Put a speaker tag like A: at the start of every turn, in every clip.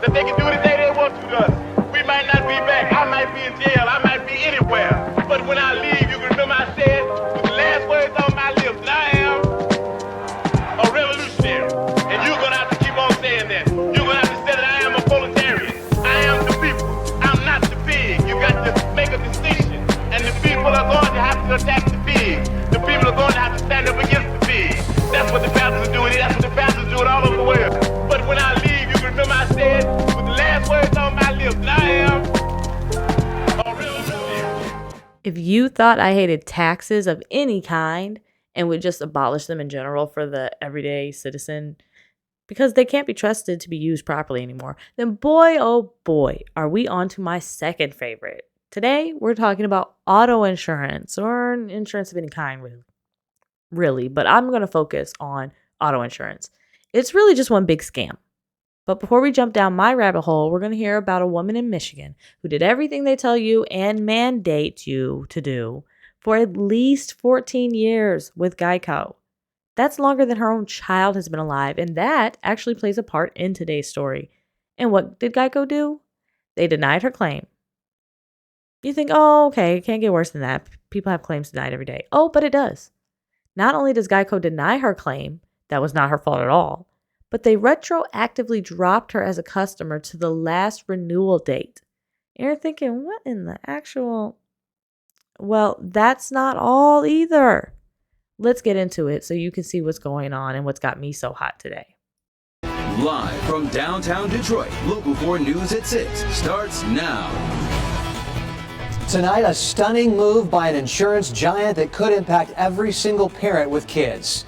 A: that they can do anything they want to us. We might not be back. I might be in jail. I might be anywhere. But when I leave, you can remember I said with the last words on my lips that I am a revolutionary. And you're going to have to keep on saying that. You're going to have to say that I am a proletarian. I am the people. I'm not the pig. You got to make a distinction. And the people are going to have to attack the pig. The people are going to have to stand up against the pig. That's what the pastors are doing. That's what the pastors are doing all over the world. But when I leave, you can remember I said with the last words on my lips that I am a revolutionary.
B: If you thought I hated taxes of any kind and would just abolish them in general for the everyday citizen because they can't be trusted to be used properly anymore, then boy, oh boy, are we on to my second favorite. Today, we're talking about auto insurance or insurance of any kind, really, but I'm going to focus on auto insurance. It's really just one big scam. But before we jump down my rabbit hole, we're going to hear about a woman in Michigan who did everything they tell you and mandate you to do for at least 14 years with Geico. That's longer than her own child has been alive, and that actually plays a part in today's story. And what did Geico do? They denied her claim. You think, oh, okay, it can't get worse than that. People have claims denied every day. Oh, but it does. Not only does Geico deny her claim, that was not her fault at all, but they retroactively dropped her as a customer to the last renewal date. And you're thinking, what in the actual? Well, that's not all either. Let's get into it so you can see what's going on and what's got me so hot today.
C: Live from downtown Detroit, Local 4 News at 6 starts now.
D: Tonight, a stunning move by an insurance giant that could impact every single parent with kids.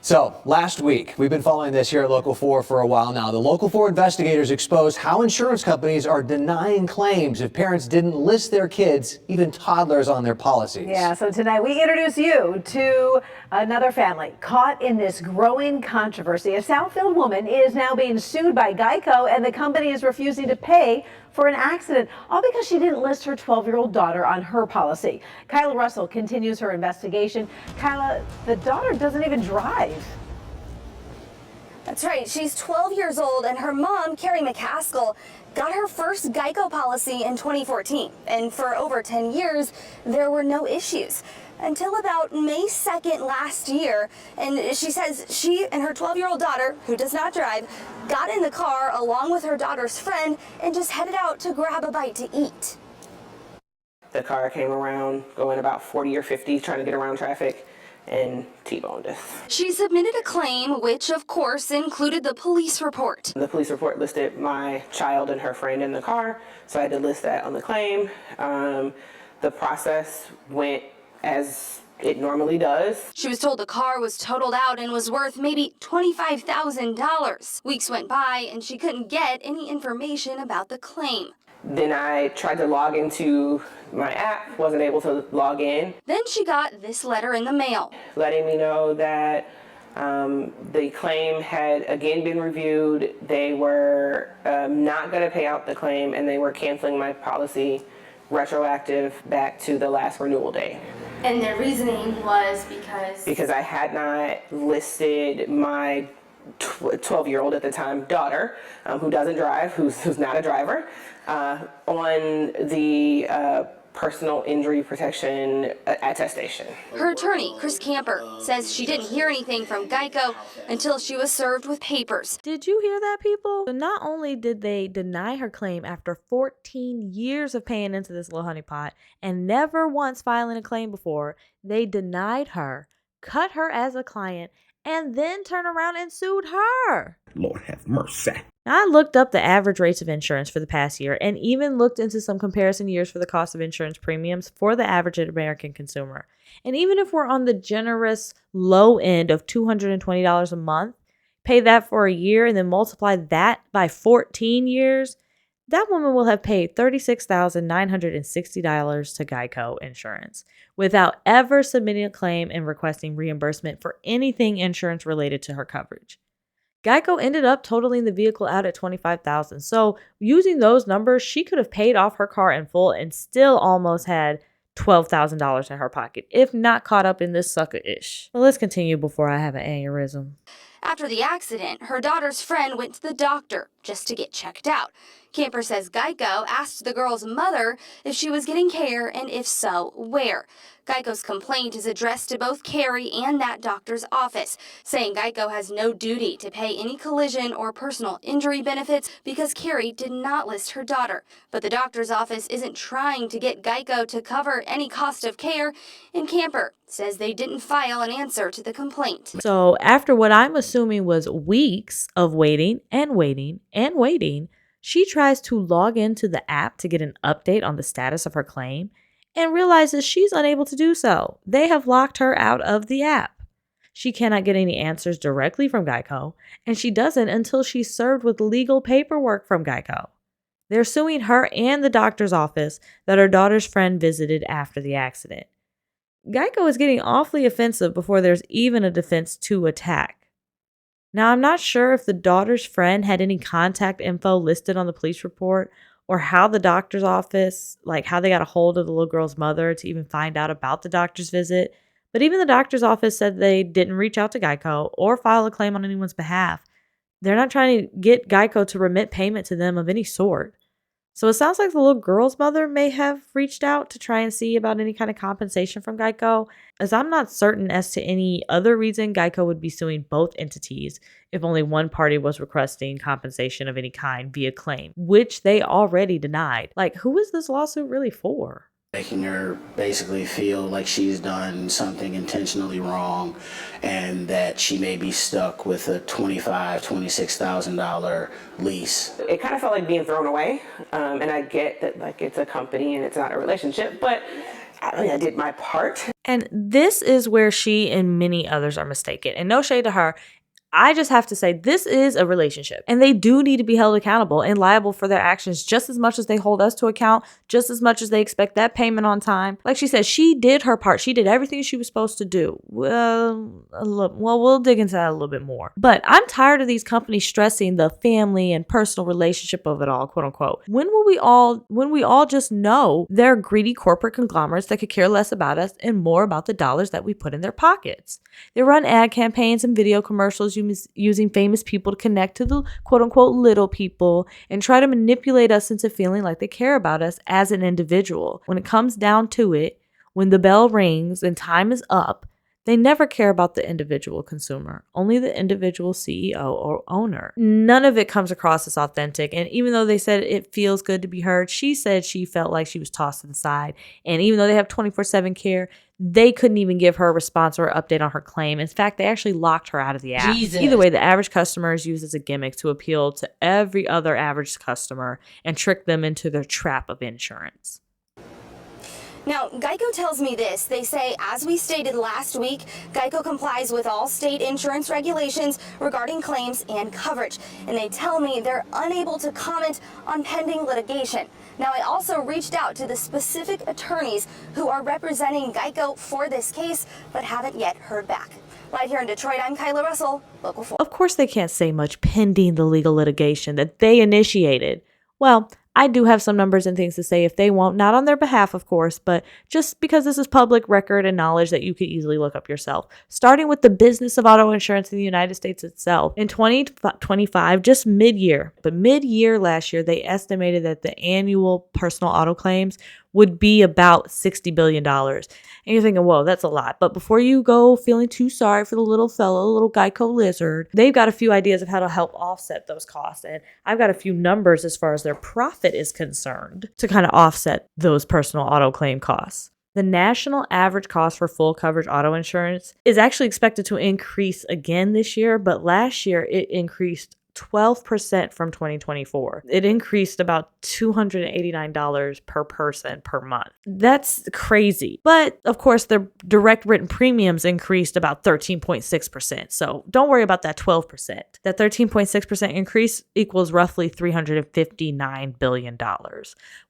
D: So, last week, we've been following this here at Local 4 for a while now. The Local 4 investigators exposed how insurance companies are denying claims if parents didn't list their kids, even toddlers, on their policies.
E: Yeah, so tonight we introduce you to another family caught in this growing controversy. A Southfield woman is now being sued by Geico, and the company is refusing to pay for an accident, all because she didn't list her 12-year-old daughter on her policy. Kyla Russell continues her investigation. Kyla, the daughter doesn't even drive.
F: That's right. She's 12 years old, and her mom, Carrie McCaskill, got her first Geico policy in 2014. And for over 10 years, there were no issues. Until about May 2nd last year, and she says she and her 12-year-old daughter, who does not drive, got in the car along with her daughter's friend and just headed out to grab a bite to eat.
G: The car came around going about 40 or 50 trying to get around traffic and T-boned us.
F: She submitted a claim, which of course included the police report.
G: The police report listed my child and her friend in the car, so I had to list that on the claim. The process went as it normally does.
F: She was told the car was totaled out and was worth maybe $25,000. Weeks went by and she couldn't get any information about the claim.
G: Then I tried to log into my app, wasn't able to log in.
F: Then she got this letter in the mail,
G: letting me know that the claim had again been reviewed. They were not going to pay out the claim, and they were canceling my policy retroactive back to the last renewal day.
F: And their reasoning was
G: because I had not listed my 12-year-old at the time daughter, who doesn't drive, who's not a driver, on the personal injury protection attestation.
F: Her attorney, Chris Camper, says she didn't hear anything from Geico until she was served with papers.
B: Did you hear that, people? So not only did they deny her claim after 14 years of paying into this little honeypot and never once filing a claim before, they denied her, cut her as a client, and then turned around and sued her.
H: Lord have mercy.
B: Now, I looked up the average rates of insurance for the past year and even looked into some comparison years for the cost of insurance premiums for the average American consumer. And even if we're on the generous low end of $220 a month, pay that for a year and then multiply that by 14 years, that woman will have paid $36,960 to Geico Insurance without ever submitting a claim and requesting reimbursement for anything insurance related to her coverage. Geico ended up totaling the vehicle out at $25,000. So using those numbers, she could have paid off her car in full and still almost had $12,000 in her pocket, if not caught up in this sucker-ish. But let's continue before I have an aneurysm.
F: After the accident, her daughter's friend went to the doctor just to get checked out. Camper says Geico asked the girl's mother if she was getting care and if so, where. Geico's complaint is addressed to both Carrie and that doctor's office, saying Geico has no duty to pay any collision or personal injury benefits because Carrie did not list her daughter. But the doctor's office isn't trying to get Geico to cover any cost of care, and Camper says they didn't file an answer to the complaint.
B: So after what I'm assuming was weeks of waiting and waiting and waiting, she tries to log into the app to get an update on the status of her claim and realizes she's unable to do so. They have locked her out of the app. She cannot get any answers directly from Geico, and she doesn't until she's served with legal paperwork from Geico. They're suing her and the doctor's office that her daughter's friend visited after the accident. Geico is getting awfully offensive before there's even a defense to attack. Now, I'm not sure if the daughter's friend had any contact info listed on the police report or how the doctor's office, like how they got a hold of the little girl's mother to even find out about the doctor's visit. But even the doctor's office said they didn't reach out to Geico or file a claim on anyone's behalf. They're not trying to get Geico to remit payment to them of any sort. So it sounds like the little girl's mother may have reached out to try and see about any kind of compensation from Geico, as I'm not certain as to any other reason Geico would be suing both entities if only one party was requesting compensation of any kind via claim, which they already denied. Like, who is this lawsuit really for?
H: Making her basically feel like she's done something intentionally wrong and that she may be stuck with a $25,000, $26,000 lease.
G: It kind of felt like being thrown away, and I get that like it's a company and it's not a relationship, but I did my part.
B: And this is where she and many others are mistaken. And no shade to her. I just have to say this is a relationship and they do need to be held accountable and liable for their actions just as much as they hold us to account, just as much as they expect that payment on time. Like she said, she did her part. She did everything she was supposed to do. Well, we'll dig into that a little bit more. But I'm tired of these companies stressing the family and personal relationship of it all, quote unquote. When we all just know they're greedy corporate conglomerates that could care less about us and more about the dollars that we put in their pockets. They run ad campaigns and video commercials using famous people to connect to the quote-unquote little people and try to manipulate us into feeling like they care about us as an individual. When it comes down to it, when the bell rings and time is up, they never care about the individual consumer, only the individual CEO or owner. None of it comes across as authentic. And even though they said it feels good to be heard, she said she felt like she was tossed to the side. And even though they have 24/7 care, they couldn't even give her a response or update on her claim. In fact, they actually locked her out of the app. Jesus. Either way, the average customer is used as a gimmick to appeal to every other average customer and trick them into their trap of insurance.
F: Now, Geico tells me this. They say, as we stated last week, Geico complies with all state insurance regulations regarding claims and coverage. And they tell me they're unable to comment on pending litigation. Now, I also reached out to the specific attorneys who are representing Geico for this case, but haven't yet heard back. Right here in Detroit, I'm Kyla Russell, Local 4.
B: Of course, they can't say much pending the legal litigation that they initiated. Well, I do have some numbers and things to say if they won't, not on their behalf, of course, but just because this is public record and knowledge that you could easily look up yourself. Starting with the business of auto insurance in the United States itself. In 2025, just mid-year last year, they estimated that the annual personal auto claims would be about $60 billion. And you're thinking, whoa, that's a lot. But before you go feeling too sorry for the little fellow, little Geico lizard, they've got a few ideas of how to help offset those costs. And I've got a few numbers as far as their profit is concerned to kind of offset those personal auto claim costs. The national average cost for full coverage auto insurance is actually expected to increase again this year, but last year it increased 12% from 2024. It increased about $289 per person per month. That's crazy. But of course, their direct written premiums increased about 13.6%. So don't worry about that 12%. That 13.6% increase equals roughly $359 billion,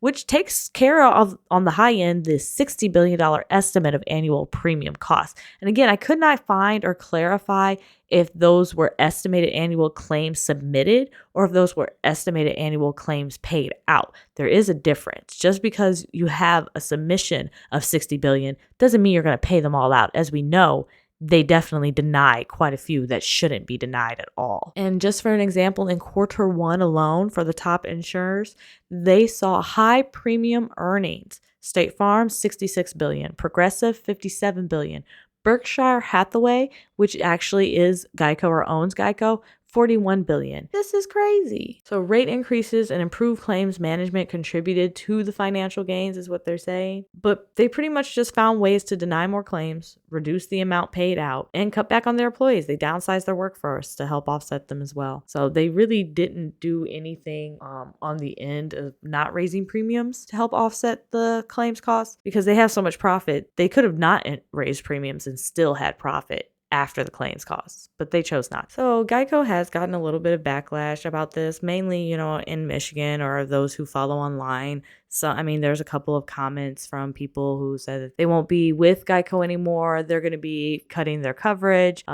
B: which takes care of, on the high end, this $60 billion estimate of annual premium costs. And again, I could not find or clarify if those were estimated annual claims submitted or if those were estimated annual claims paid out. There is a difference. Just because you have a submission of $60 billion doesn't mean you're going to pay them all out. As we know, they definitely deny quite a few that shouldn't be denied at all. And just for an example, in Q1 alone for the top insurers, they saw high premium earnings. State Farm, $66 billion, Progressive, $57 billion, Berkshire Hathaway, which actually is Geico or owns Geico, $41 billion. This is crazy. So rate increases and improved claims management contributed to the financial gains is what they're saying. But they pretty much just found ways to deny more claims, reduce the amount paid out, and cut back on their employees. They downsized their workforce to help offset them as well. So they really didn't do anything on the end of not raising premiums to help offset the claims costs because they have so much profit. They could have not raised premiums and still had profit after the claims costs, but they chose not. So Geico has gotten a little bit of backlash about this, mainly, in Michigan or those who follow online. So, there's a couple of comments from people who said that they won't be with Geico anymore. They're going to be cutting their coverage.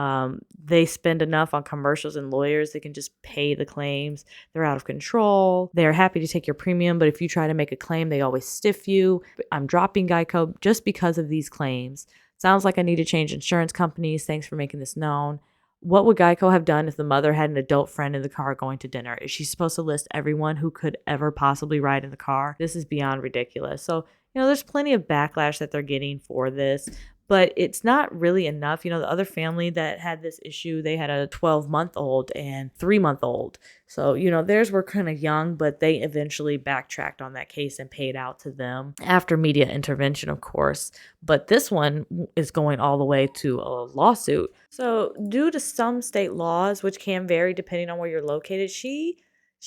B: They spend enough on commercials and lawyers. They can just pay the claims. They're out of control. They're happy to take your premium, but if you try to make a claim, they always stiff you. I'm dropping Geico just because of these claims. Sounds like I need to change insurance companies. Thanks for making this known. What would Geico have done if the mother had an adult friend in the car going to dinner? Is she supposed to list everyone who could ever possibly ride in the car? This is beyond ridiculous. So, there's plenty of backlash that they're getting for this, but it's not really enough. The other family that had this issue, they had a 12-month-old and 3-month-old. So, theirs were kind of young, but they eventually backtracked on that case and paid out to them after media intervention, of course. But this one is going all the way to a lawsuit. So due to some state laws, which can vary depending on where you're located, she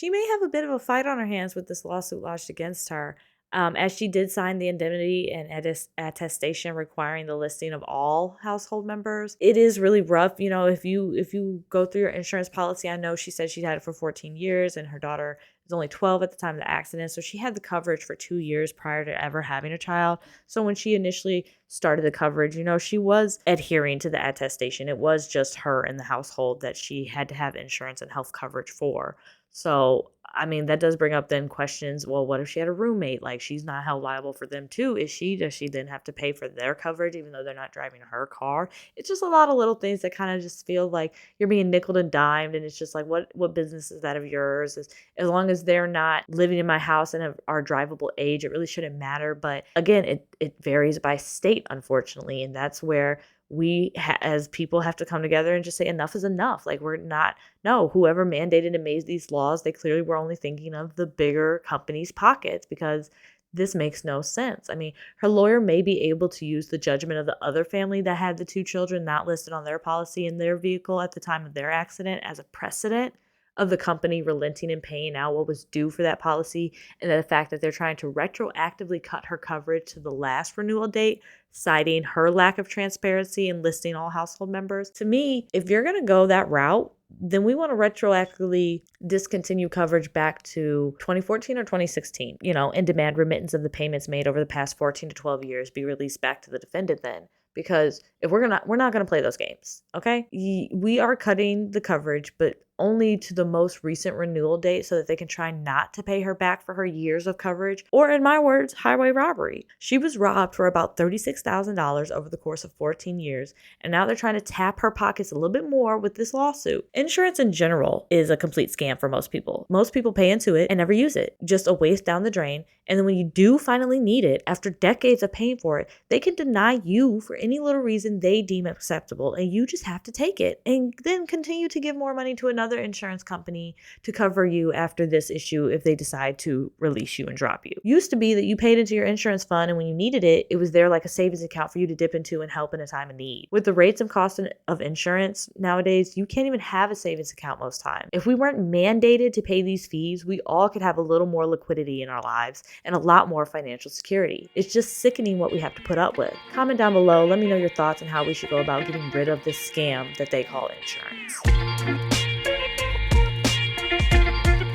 B: may have a bit of a fight on her hands with this lawsuit lodged against her. As she did sign the indemnity and attestation requiring the listing of all household members. It is really rough. If you go through your insurance policy, I know she said she had it for 14 years and her daughter was only 12 at the time of the accident. So she had the coverage for 2 years prior to ever having a child. So when she initially started the coverage, she was adhering to the attestation. It was just her in the household that she had to have insurance and health coverage for. So that does bring up then questions. Well, what if she had a roommate? Like, she's not held liable for them too, is she? Does she then have to pay for their coverage even though they're not driving her car? It's just a lot of little things that kind of just feel like you're being nickeled and dimed, and it's just like, what business is that of yours? As long as they're not living in my house and are drivable age, it really shouldn't matter. But again, it varies by state, unfortunately, and that's where we as people have to come together and just say enough is enough. Like, whoever mandated and made these laws, they clearly were only thinking of the bigger companies' pockets because this makes no sense. Her lawyer may be able to use the judgment of the other family that had the 2 children not listed on their policy in their vehicle at the time of their accident as a precedent of the company relenting and paying out what was due for that policy, and the fact that they're trying to retroactively cut her coverage to the last renewal date, citing her lack of transparency and listing all household members. To me, if you're going to go that route, then we want to retroactively discontinue coverage back to 2014 or 2016, and demand remittance of the payments made over the past 14 to 12 years be released back to the defendant then. Because if we're not going to play those games, okay? We are cutting the coverage, but only to the most recent renewal date so that they can try not to pay her back for her years of coverage, or in my words, highway robbery. She was robbed for about $36,000 over the course of 14 years, and now they're trying to tap her pockets a little bit more with this lawsuit. Insurance in general is a complete scam for most people. Most people pay into it and never use it. Just a waste down the drain. And then when you do finally need it, after decades of paying for it, they can deny you for any little reason they deem acceptable, and you just have to take it and then continue to give more money to another insurance company to cover you after this issue if they decide to release you and drop you. Used to be that you paid into your insurance fund, and when you needed it, it was there like a savings account for you to dip into and help in a time of need. With the rates and cost of insurance nowadays, you can't even have a savings account most time. If we weren't mandated to pay these fees, we all could have a little more liquidity in our lives and a lot more financial security. It's just sickening what we have to put up with. Comment down below, let me know your thoughts on how we should go about getting rid of this scam that they call insurance.